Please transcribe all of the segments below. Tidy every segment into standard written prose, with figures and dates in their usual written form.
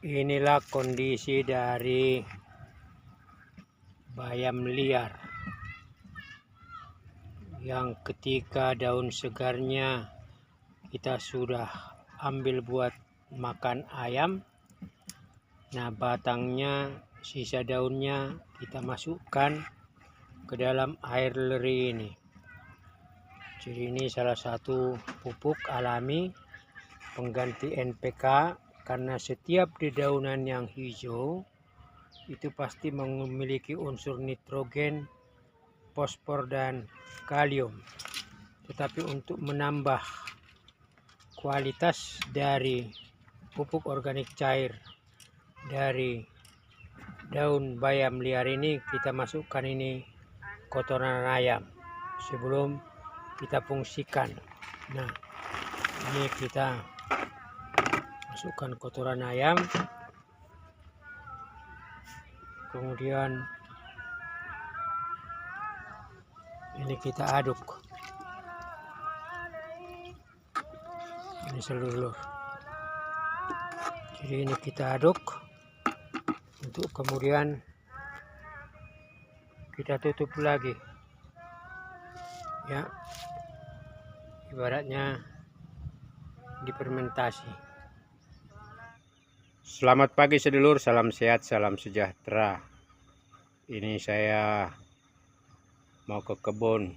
Inilah kondisi dari bayam liar yang ketika daun segarnya kita sudah ambil buat makan ayam. Nah, batangnya, sisa daunnya kita masukkan ke dalam air leri ini. Jadi ini salah satu pupuk alami pengganti NPK, karena setiap dedaunan yang hijau itu pasti memiliki unsur nitrogen, fosfor, dan kalium. Tetapi untuk menambah kualitas dari pupuk organik cair dari daun bayam liar ini, kita masukkan ini kotoran ayam sebelum kita fungsikan. Nah, ini kita masukkan kotoran ayam, kemudian ini kita aduk. Ini seluruh. Jadi ini kita aduk untuk kemudian kita tutup lagi, ya, ibaratnya difermentasi. Selamat pagi sedulur, salam sehat, salam sejahtera. Ini saya mau ke kebun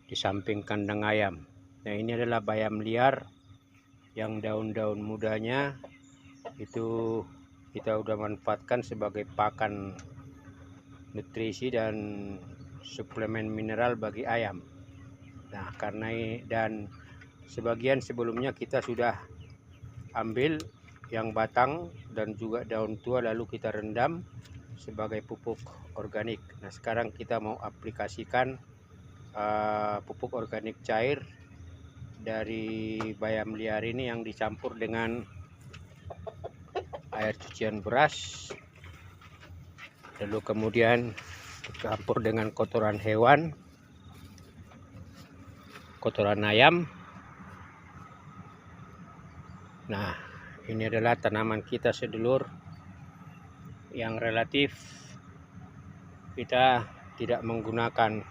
di samping kandang ayam. Nah, ini adalah bayam liar yang daun-daun mudanya itu kita udah manfaatkan sebagai pakan nutrisi dan suplemen mineral bagi ayam. Nah, karena dan sebagian sebelumnya kita sudah ambil yang batang dan juga daun tua, lalu kita rendam sebagai pupuk organik. Nah, sekarang kita mau aplikasikan pupuk organik cair dari bayam liar ini yang dicampur dengan air cucian beras, lalu kemudian dicampur dengan kotoran hewan, kotoran ayam. Nah, ini adalah tanaman kita sedulur yang relatif kita tidak menggunakan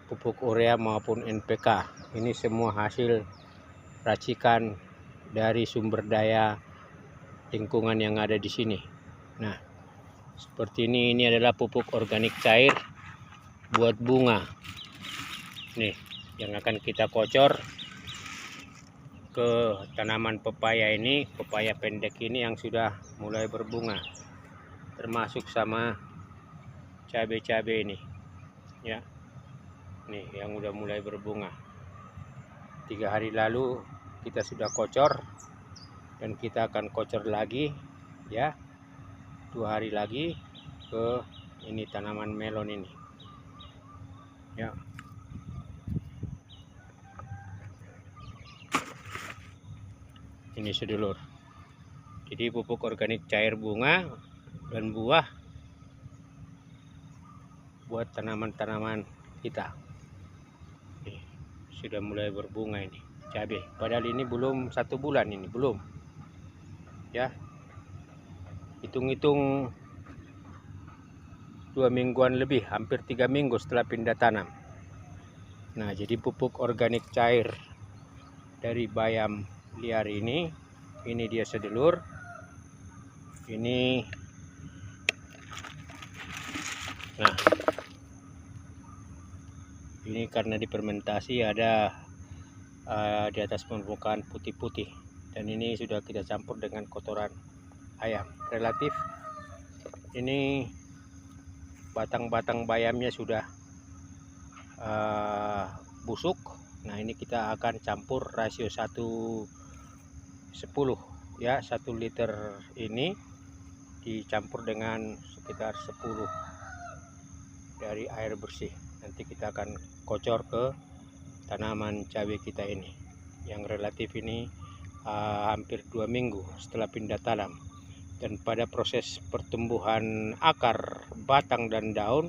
pupuk urea maupun NPK. Ini semua hasil racikan dari sumber daya lingkungan yang ada di sini. Nah, seperti ini adalah pupuk organik cair buat bunga. Nih, yang akan kita kocor ke tanaman pepaya ini, pepaya pendek ini yang sudah mulai berbunga, termasuk sama cabai-cabai ini, ya. Nih, yang udah mulai berbunga. 3 hari lalu kita sudah kocor dan kita akan kocor lagi, ya, 2 hari lagi ke ini tanaman melon ini, ya. Ini sedulur, jadi pupuk organik cair bunga dan buah buat tanaman-tanaman kita. Nih, sudah mulai berbunga ini cabai, padahal ini belum 1 bulan, ini belum, ya, hitung-hitung 2 mingguan lebih, hampir 3 minggu setelah pindah tanam. Nah, jadi pupuk organik cair dari bayam liar ini dia sedulur. Ini, nah, ini karena difermentasi ada di atas permukaan putih-putih, dan ini sudah kita campur dengan kotoran ayam. Relatif ini batang-batang bayamnya sudah busuk. Nah, ini kita akan campur rasio 1:10, ya, 1 liter ini dicampur dengan sekitar 10 dari air bersih. Nanti kita akan kocor ke tanaman cabai kita ini yang relatif ini hampir 2 minggu setelah pindah tanam. Dan pada proses pertumbuhan akar, batang, dan daun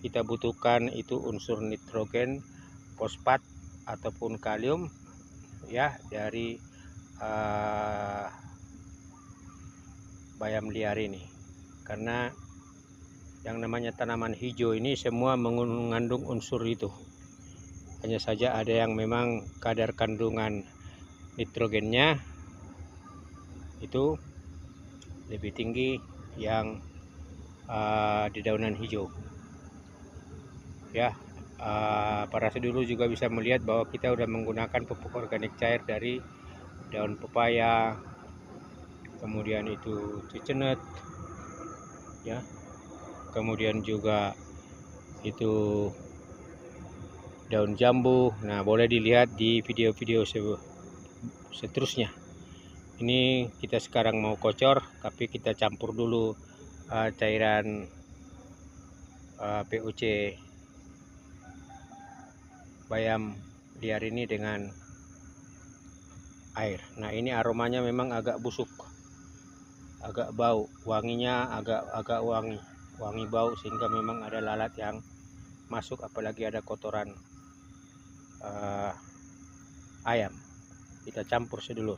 kita butuhkan itu unsur nitrogen, fosfat ataupun kalium, ya, dari bayam liar ini, karena yang namanya tanaman hijau ini semua mengandung unsur itu. Hanya saja ada yang memang kadar kandungan nitrogennya itu lebih tinggi yang di daunan hijau. Ya, para sedulur juga bisa melihat bahwa kita sudah menggunakan pupuk organik cair dari daun pepaya, kemudian itu cicenet, ya, kemudian juga itu daun jambu. Nah, boleh dilihat di video-video seterusnya. Ini kita sekarang mau kocor, tapi kita campur dulu cairan POC bayam liar ini dengan air. Nah, ini aromanya memang agak busuk, agak bau, wanginya agak wangi bau, sehingga memang ada lalat yang masuk, apalagi ada kotoran ayam. Kita campur sedulur.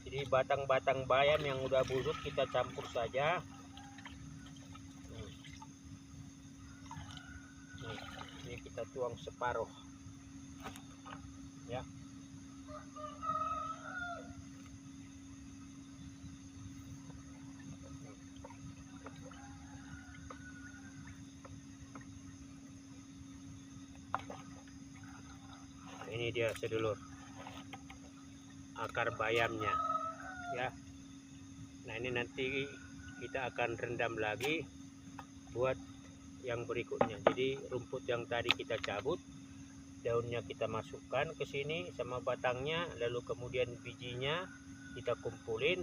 Jadi batang-batang bayam yang udah busuk kita campur saja. Ini kita tuang separuh, ya. Ini dia sedulur akar bayamnya, ya. Nah, ini nanti kita akan rendam lagi buat yang berikutnya. Jadi rumput yang tadi kita cabut, daunnya kita masukkan ke sini sama batangnya, lalu kemudian bijinya kita kumpulin,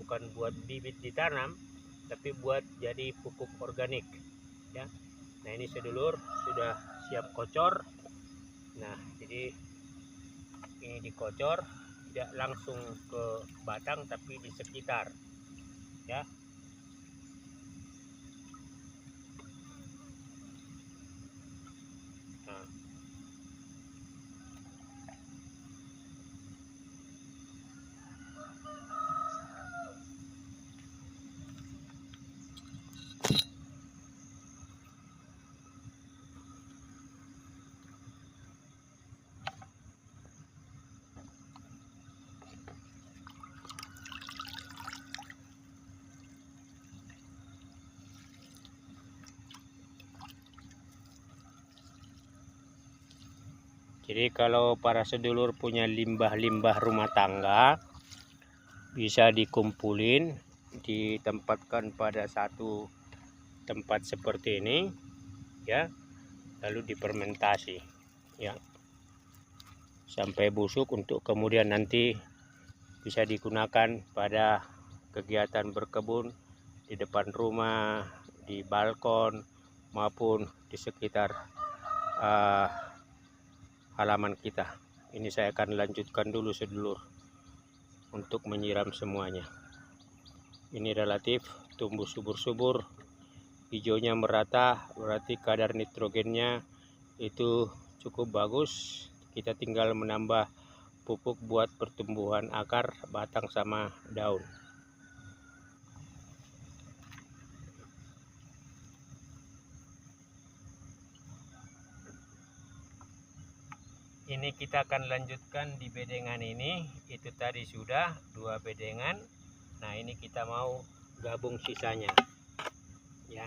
bukan buat bibit ditanam, tapi buat jadi pupuk organik, ya. Nah, ini sedulur sudah siap kocor. Nah, jadi ini dikocor, tidak langsung ke batang tapi di sekitar, ya. Nah, jadi kalau para sedulur punya limbah-limbah rumah tangga, bisa dikumpulin, ditempatkan pada satu tempat seperti ini, ya, lalu difermentasi, ya, sampai busuk, untuk kemudian nanti bisa digunakan pada kegiatan berkebun di depan rumah, di balkon, maupun di sekitar halaman kita. Ini saya akan lanjutkan dulu sedulur untuk menyiram semuanya. Ini relatif tumbuh subur-subur, hijaunya merata, berarti kadar nitrogennya itu cukup bagus. Kita tinggal menambah pupuk buat pertumbuhan akar, batang, sama daun. Ini kita akan lanjutkan di bedengan ini. Itu tadi sudah 2 bedengan. Nah, ini kita mau gabung sisanya, ya.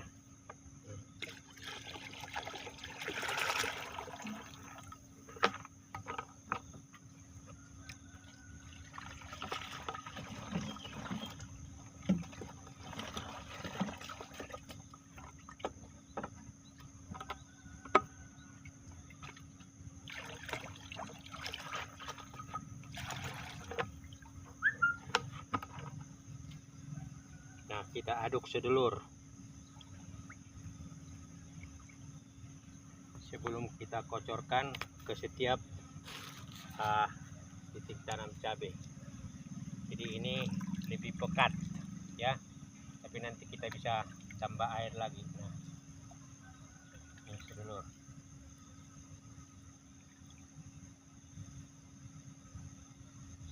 Nah, kita aduk sedulur sebelum kita kocorkan ke setiap titik tanam cabai. Jadi ini lebih pekat, ya, tapi nanti kita bisa tambah air lagi. Nah, ini sedulur.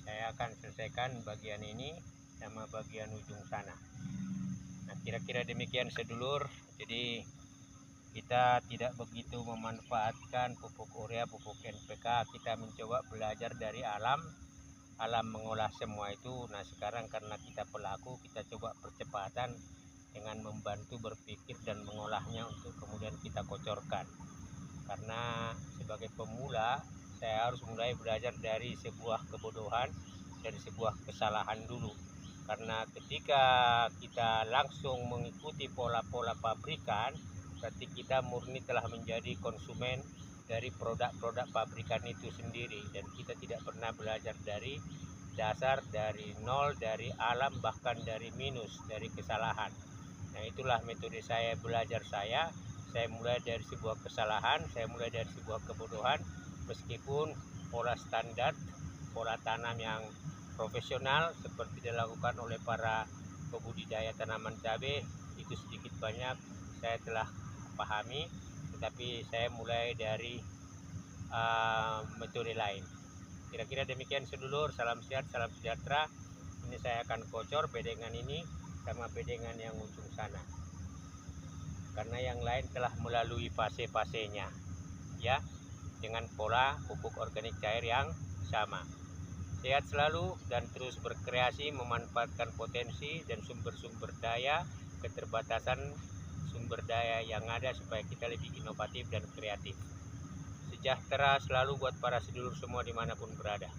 Saya saya akan selesaikan bagian ini sama bagian ujung sana. Nah, kira-kira demikian sedulur. Jadi kita tidak begitu memanfaatkan pupuk urea, pupuk NPK. Kita mencoba belajar dari alam mengolah semua itu. Nah, sekarang karena kita pelaku, kita coba percepatan dengan membantu berpikir dan mengolahnya untuk kemudian kita kocorkan. Karena sebagai pemula, saya harus mulai belajar dari sebuah kebodohan, dari sebuah kesalahan dulu. Karena ketika kita langsung mengikuti pola-pola pabrikan, berarti kita murni telah menjadi konsumen dari produk-produk pabrikan itu sendiri, dan kita tidak pernah belajar dari dasar, dari nol, dari alam, bahkan dari minus, dari kesalahan. Nah, itulah metode saya belajar saya mulai dari sebuah kesalahan, saya mulai dari sebuah kebodohan. Meskipun pola standar, pola tanam yang profesional seperti dilakukan oleh para pembudidaya tanaman cabai, itu sedikit banyak saya telah pahami, tetapi saya mulai dari metode lain. Kira-kira demikian sedulur. Salam sehat, salam sejahtera. Ini saya akan kocor bedengan ini sama bedengan yang ujung sana, karena yang lain telah melalui fase-fasenya ya, dengan pola pupuk organik cair yang sama. Sehat selalu dan terus berkreasi memanfaatkan potensi dan sumber-sumber daya, keterbatasan sumber daya yang ada supaya kita lebih inovatif dan kreatif. Sejahtera selalu buat para sedulur semua dimanapun berada.